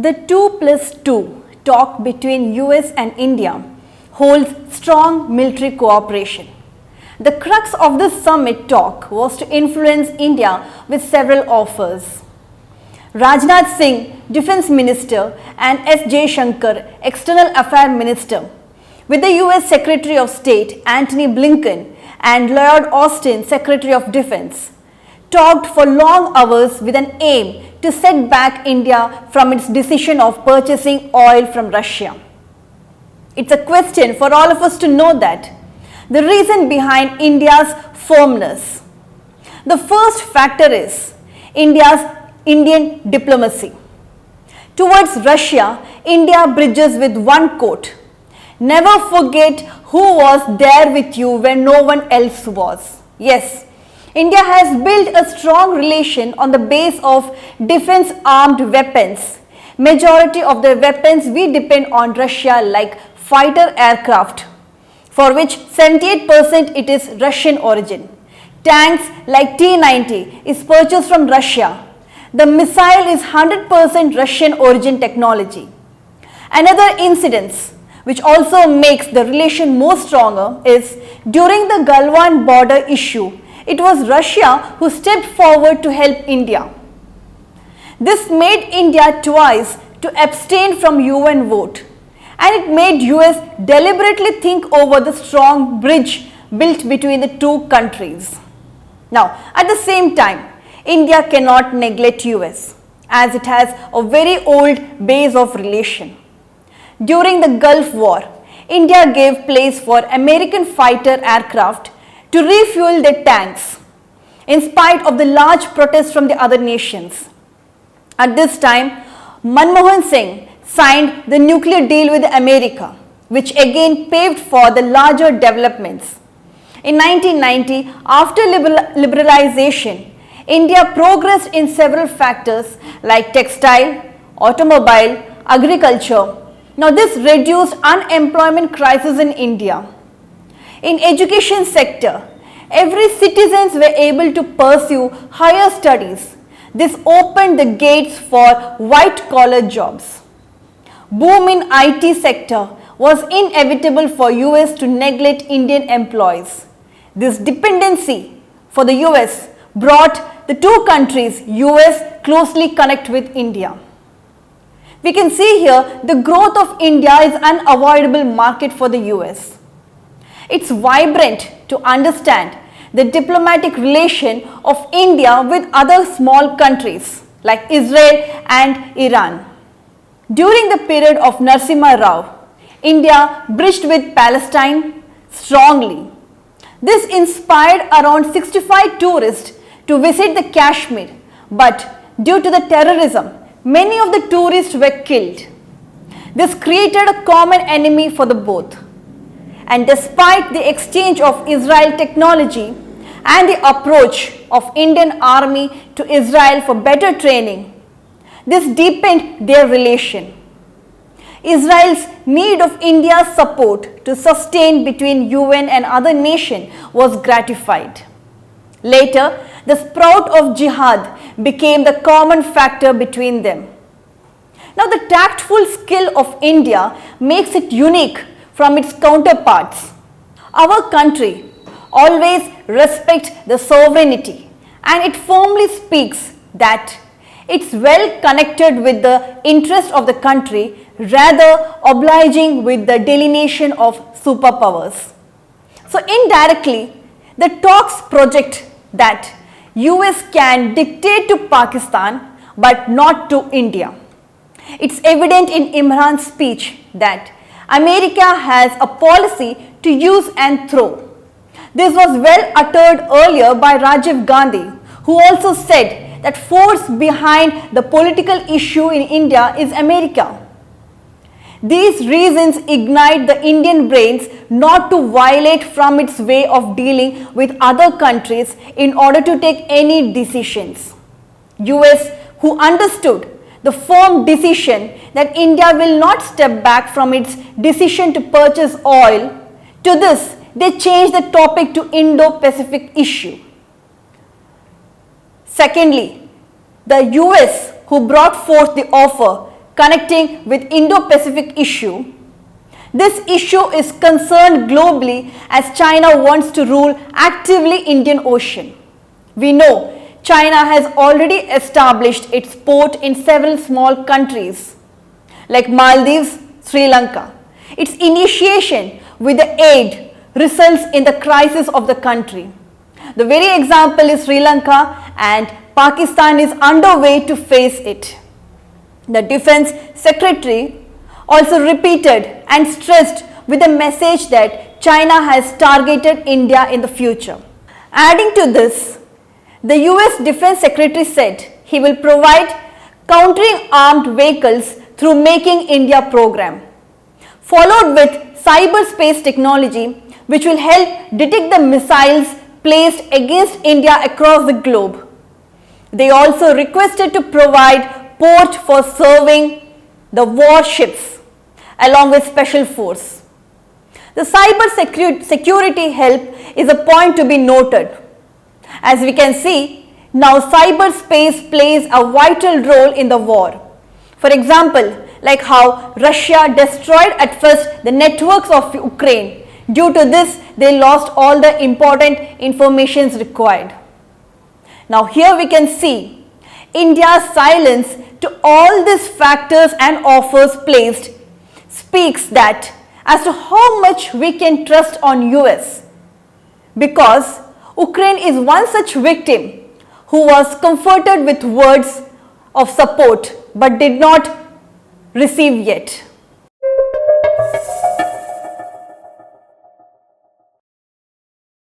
The 2+2 talk between US and India holds strong military cooperation. The crux of this summit talk was to influence India with several offers. Rajnath Singh, Defense Minister, and S. Jaishankar, External Affairs Minister, with the US Secretary of State Antony Blinken and Lloyd Austin, Secretary of Defense, talked for long hours with an aim to set back India from its decision of purchasing oil from Russia. It's a question for all of us to know that the reason behind India's firmness. The first factor is Indian diplomacy. Towards Russia, India bridges with one quote: "Never forget who was there with you when no one else was." Yes, India has built a strong relation on the base of defense armed weapons. Majority of the weapons we depend on Russia, like fighter aircraft, for which 78% it is Russian origin. Tanks like T-90 is purchased from Russia. The missile is 100% Russian origin technology. Another incident which also makes the relation more stronger is during the Galwan border issue. It was Russia who stepped forward to help India. This made India twice to abstain from UN vote, and it made US deliberately think over the strong bridge built between the two countries. Now, at the same time, India cannot neglect US as it has a very old base of relation. During the Gulf War, India gave place for American fighter aircraft to refuel their tanks, in spite of the large protests from the other nations. At this time, Manmohan Singh signed the nuclear deal with America, which again paved for the larger developments. In 1990, after liberalization, India progressed in several factors like textile, automobile, agriculture. Now this reduced unemployment crisis in India. In education sector, every citizens were able to pursue higher studies. This opened the gates for white collar jobs. Boom in IT sector was inevitable for US to neglect Indian employees. This dependency for the US brought the two countries US closely connect with India. We can see here the growth of India is an unavoidable market for the US. It's vibrant to understand the diplomatic relation of India with other small countries like Israel and Iran. During the period of Narasimha Rao, India bridged with Palestine strongly. This inspired around 65 tourists to visit the Kashmir, but due to the terrorism, many of the tourists were killed. This created a common enemy for the both. And despite the exchange of Israel technology and the approach of Indian army to Israel for better training, this deepened their relation. Israel's need of India's support to sustain between UN and other nations was gratified. Later, the sprout of jihad became the common factor between them. Now, the tactful skill of India makes it unique from its counterparts. Our country always respects the sovereignty, and it firmly speaks that it's well connected with the interest of the country, rather obliging with the delineation of superpowers. So indirectly, the talks project that US can dictate to Pakistan but not to India. It's evident in Imran's speech that America has a policy to use and throw. This was well uttered earlier by Rajiv Gandhi, who also said that force behind the political issue in India is America. These reasons ignite the Indian brains not to violate from its way of dealing with other countries in order to take any decisions. US, who understood the firm decision that India will not step back from its decision to purchase oil, to this they changed the topic to Indo-Pacific issue. Secondly, the US, who brought forth the offer, connecting with Indo-Pacific issue. This issue is concerned globally as China wants to rule actively Indian Ocean. We know China has already established its port in several small countries like Maldives, Sri Lanka. Its initiation with the aid results in the crisis of the country. The very example is Sri Lanka, and Pakistan is underway to face it. The Defense Secretary also repeated and stressed with the message that China has targeted India in the future. Adding to this, the US Defense Secretary said he will provide countering armed vehicles through Making India program, followed with cyberspace technology which will help detect the missiles placed against India across the globe. They also requested to provide port for serving the warships along with special force. The cyber security help is a point to be noted. As we can see, now cyberspace plays a vital role in the war. For example, like how Russia destroyed at first the networks of Ukraine. Due to this, they lost all the important informations required. Now here we can see India's silence to all these factors and offers placed speaks that as to how much we can trust on US, because Ukraine is one such victim who was comforted with words of support but did not receive yet.